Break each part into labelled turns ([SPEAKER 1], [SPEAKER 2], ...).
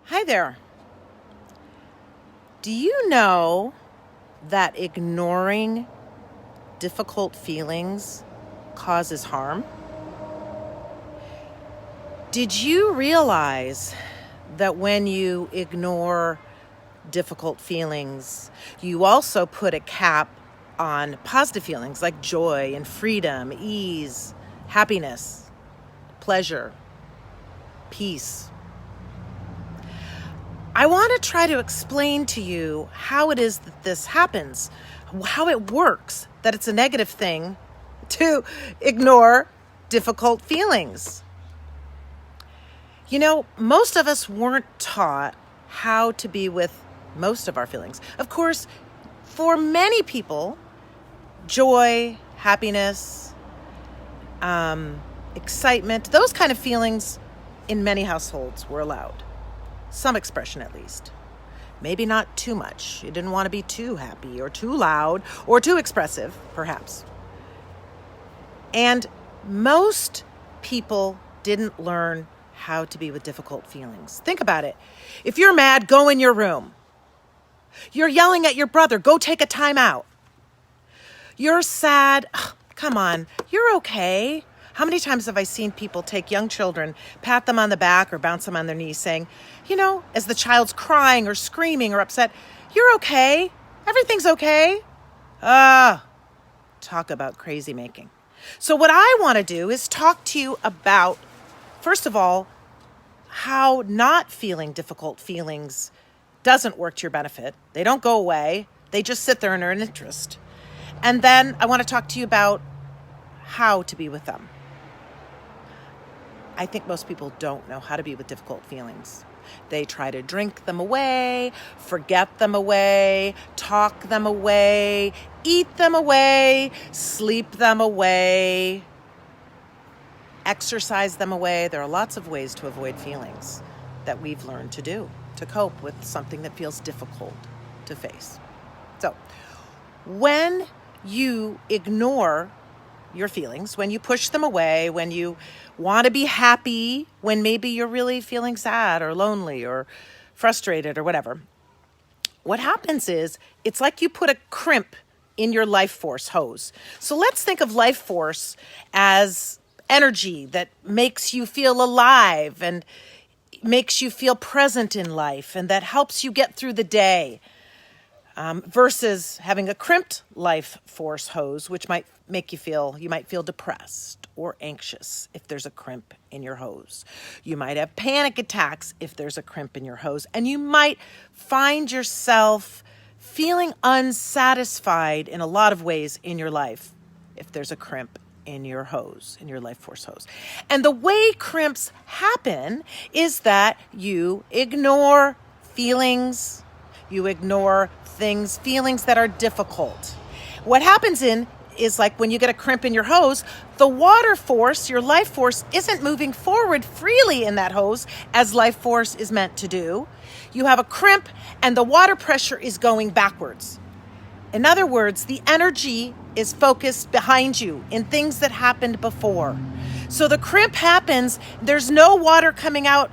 [SPEAKER 1] Hi there. Do you know that ignoring difficult feelings causes harm? Did you realize that when you ignore difficult feelings, you also put a cap on positive feelings like joy and freedom, ease, happiness, pleasure, peace? I want to try to explain to you how it is that this happens, how it works, that it's a negative thing to ignore difficult feelings. You know, most of us weren't taught how to be with most of our feelings. Of course, for many people, joy, happiness, excitement, those kind of feelings in many households were allowed. Some expression at least. Maybe not too much. You didn't want to be too happy or too loud or too expressive, perhaps. And most people didn't learn how to be with difficult feelings. Think about it. If you're mad, go in your room. You're yelling at your brother, go take a time out. You're sad, come on, you're okay. How many times have I seen people take young children, pat them on the back or bounce them on their knees saying, as the child's crying or screaming or upset, you're okay. Everything's okay. Talk about crazy making. So what I want to do is talk to you about, first of all, how not feeling difficult feelings doesn't work to your benefit. They don't go away. They just sit there and are an interest. And then I want to talk to you about how to be with them. I think most people don't know how to be with difficult feelings. They try to drink them away, forget them away, talk them away, eat them away, sleep them away, exercise them away. There are lots of ways to avoid feelings that we've learned to do to cope with something that feels difficult to face. So, when you ignore your feelings, when you push them away, when you want to be happy, when maybe you're really feeling sad or lonely or frustrated or whatever, what happens is it's like you put a crimp in your life force hose. So let's think of life force as energy that makes you feel alive and makes you feel present in life and that helps you get through the day. Versus having a crimped life force hose, which might make you might feel depressed or anxious if there's a crimp in your hose. You might have panic attacks if there's a crimp in your hose. And you might find yourself feeling unsatisfied in a lot of ways in your life if there's a crimp in your hose, in your life force hose. And the way crimps happen is that you ignore feelings, you ignore feelings that are difficult. What happens is like when you get a crimp in your hose, the water force, your life force, isn't moving forward freely in that hose as life force is meant to do. You have a crimp and the water pressure is going backwards. In other words, the energy is focused behind you in things that happened before. So the crimp happens, there's no water coming out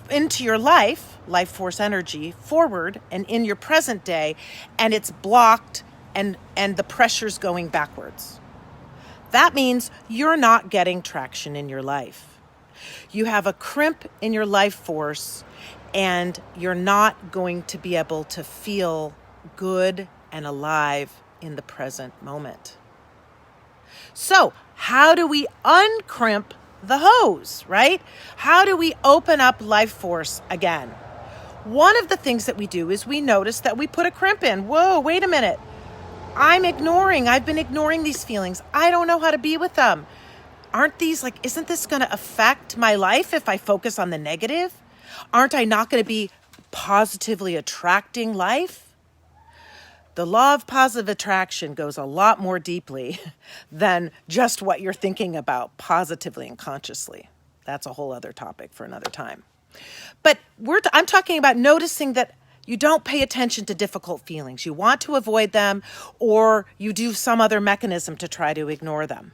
[SPEAKER 1] into your life force energy forward and in your present day, and it's blocked and the pressure's going backwards. That means you're not getting traction in your life. You have a crimp in your life force and you're not going to be able to feel good and alive in the present moment. So, how do we uncrimp the hose, right? How do we open up life force again? One of the things that we do is we notice that we put a crimp in. Whoa, wait a minute. I've been ignoring these feelings. I don't know how to be with them. Isn't this going to affect my life if I focus on the negative? Aren't I not going to be positively attracting life? The law of positive attraction goes a lot more deeply than just what you're thinking about positively and consciously. That's a whole other topic for another time. But I'm talking about noticing that you don't pay attention to difficult feelings. You want to avoid them, or you do some other mechanism to try to ignore them.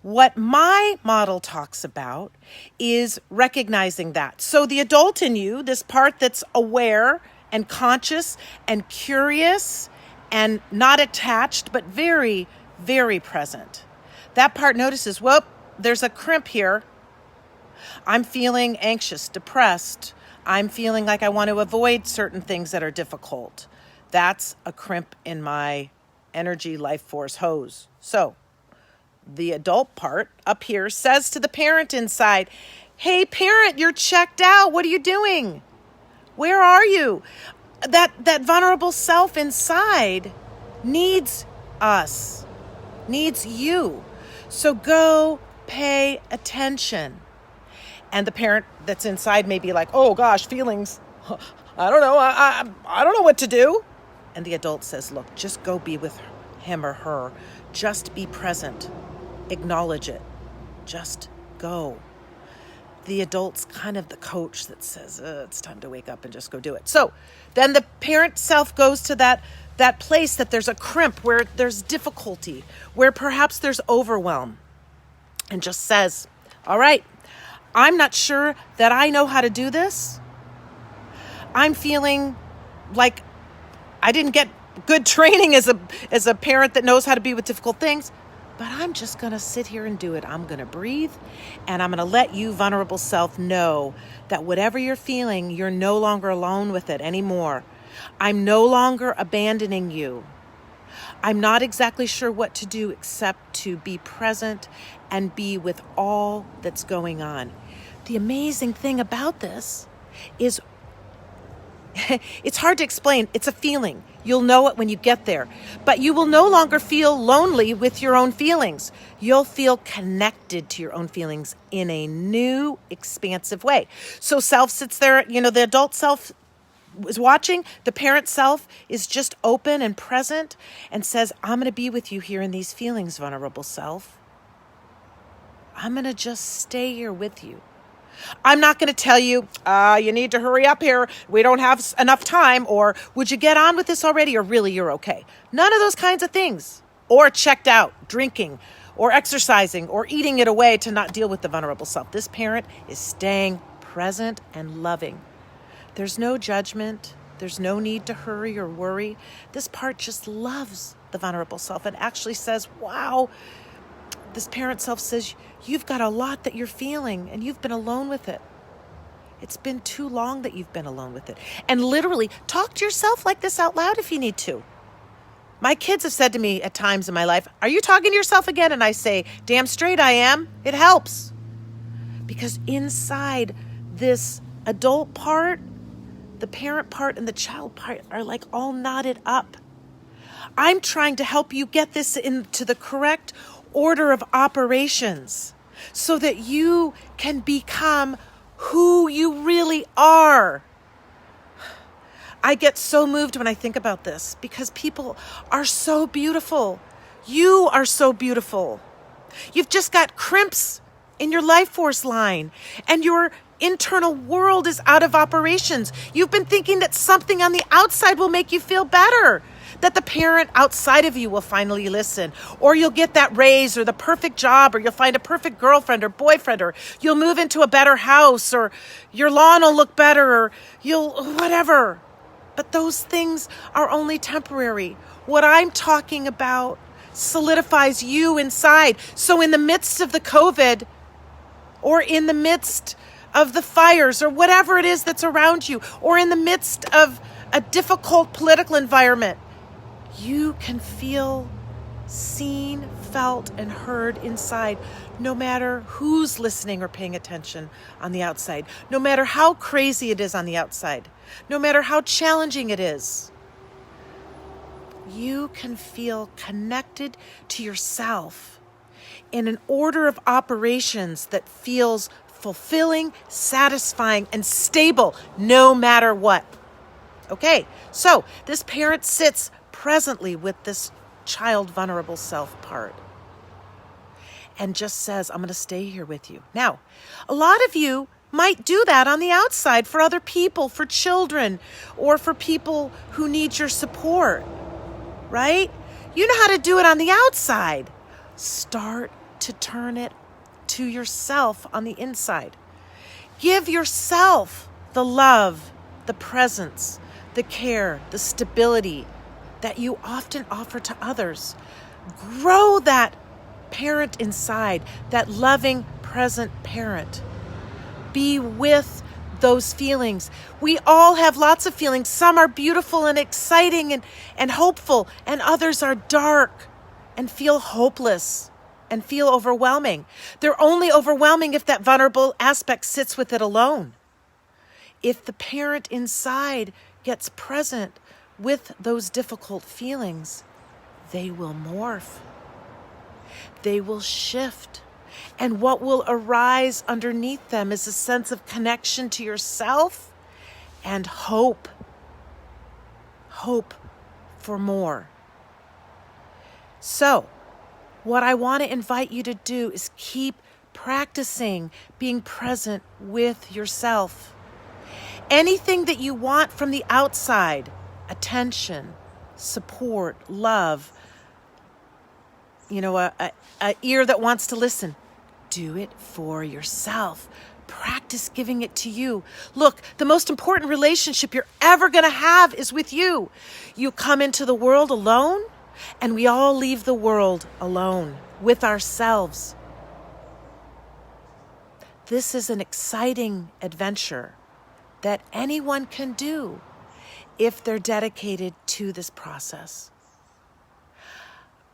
[SPEAKER 1] What my model talks about is recognizing that. So the adult in you, this part that's aware and conscious and curious and not attached, but very, very present. That part notices, whoop, there's a crimp here. I'm feeling anxious, depressed. I'm feeling like I want to avoid certain things that are difficult. That's a crimp in my energy life force hose. So the adult part up here says to the parent inside, hey parent, you're checked out. What are you doing? Where are you? That vulnerable self inside needs us, needs you. So go pay attention. And the parent that's inside may be like, oh gosh, feelings. I don't know. I don't know what to do. And the adult says, look, just go be with him or her. Just be present. Acknowledge it. Just go. The adult's kind of the coach that says, it's time to wake up and just go do it. So then the parent self goes to that place that there's a crimp, where there's difficulty, where perhaps there's overwhelm, and just says, all right, I'm not sure that I know how to do this. I'm feeling like I didn't get good training as a parent that knows how to be with difficult things, but I'm just going to sit here and do it. I'm going to breathe, and I'm going to let you, vulnerable self, know that whatever you're feeling, you're no longer alone with it anymore. I'm no longer abandoning you. I'm not exactly sure what to do except to be present and be with all that's going on. The amazing thing about this is it's hard to explain. It's a feeling. You'll know it when you get there. But you will no longer feel lonely with your own feelings. You'll feel connected to your own feelings in a new, expansive way. So self sits there, the adult self is watching. The parent self is just open and present and says, I'm going to be with you here in these feelings, vulnerable self. I'm going to just stay here with you. I'm not going to tell you, you need to hurry up here. We don't have enough time. Or would you get on with this already? Or really, you're okay. None of those kinds of things. Or checked out, drinking, or exercising, or eating it away to not deal with the vulnerable self. This parent is staying present and loving. There's no judgment. There's no need to hurry or worry. This part just loves the vulnerable self and actually says, wow, this parent self says, you've got a lot that you're feeling and you've been alone with it. It's been too long that you've been alone with it. And literally talk to yourself like this out loud if you need to. My kids have said to me at times in my life, are you talking to yourself again? And I say, damn straight I am. It helps. Because inside this adult part, the parent part and the child part are like all knotted up. I'm trying to help you get this into the correct order of operations so that you can become who you really are. I get so moved when I think about this because people are so beautiful. You are so beautiful. You've just got crimps in your life force line and your internal world is out of operations. You've been thinking that something on the outside will make you feel better, that the parent outside of you will finally listen, or you'll get that raise or the perfect job, or you'll find a perfect girlfriend or boyfriend, or you'll move into a better house, or your lawn will look better, or you'll whatever. But those things are only temporary. What I'm talking about solidifies you inside. So in the midst of the COVID, or in the midst of the fires, or whatever it is that's around you, or in the midst of a difficult political environment, you can feel seen, felt, and heard inside, no matter who's listening or paying attention on the outside, no matter how crazy it is on the outside, no matter how challenging it is. You can feel connected to yourself in an order of operations that feels fulfilling, satisfying, and stable no matter what. Okay, so this parent sits presently with this child vulnerable self part and just says, I'm going to stay here with you. Now, a lot of you might do that on the outside for other people, for children, or for people who need your support, right? You know how to do it on the outside. Start to turn it to yourself on the inside. Give yourself the love, the presence, the care, the stability that you often offer to others. Grow that parent inside, that loving, present parent. Be with those feelings. We all have lots of feelings. Some are beautiful and exciting and hopeful, and others are dark and feel hopeless and feel overwhelming. They're only overwhelming if that vulnerable aspect sits with it alone. If the parent inside gets present with those difficult feelings, they will morph. They will shift. And what will arise underneath them is a sense of connection to yourself and hope. Hope for more. So, what I want to invite you to do is keep practicing being present with yourself. Anything that you want from the outside, attention, support, love, a ear that wants to listen, do it for yourself. Practice giving it to you. Look, the most important relationship you're ever going to have is with you. You come into the world alone, and we all leave the world alone with ourselves. This is an exciting adventure that anyone can do if they're dedicated to this process.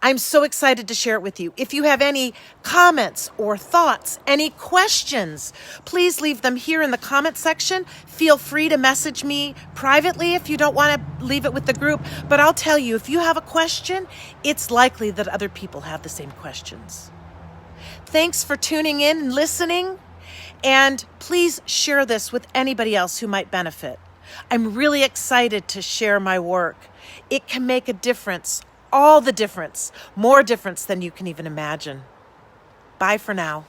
[SPEAKER 1] I'm so excited to share it with you. If you have any comments or thoughts, any questions, please leave them here in the comment section. Feel free to message me privately if you don't want to leave it with the group. But I'll tell you, if you have a question, it's likely that other people have the same questions. Thanks for tuning in and listening. And please share this with anybody else who might benefit. I'm really excited to share my work. It can make a difference. All the difference, more difference than you can even imagine. Bye for now.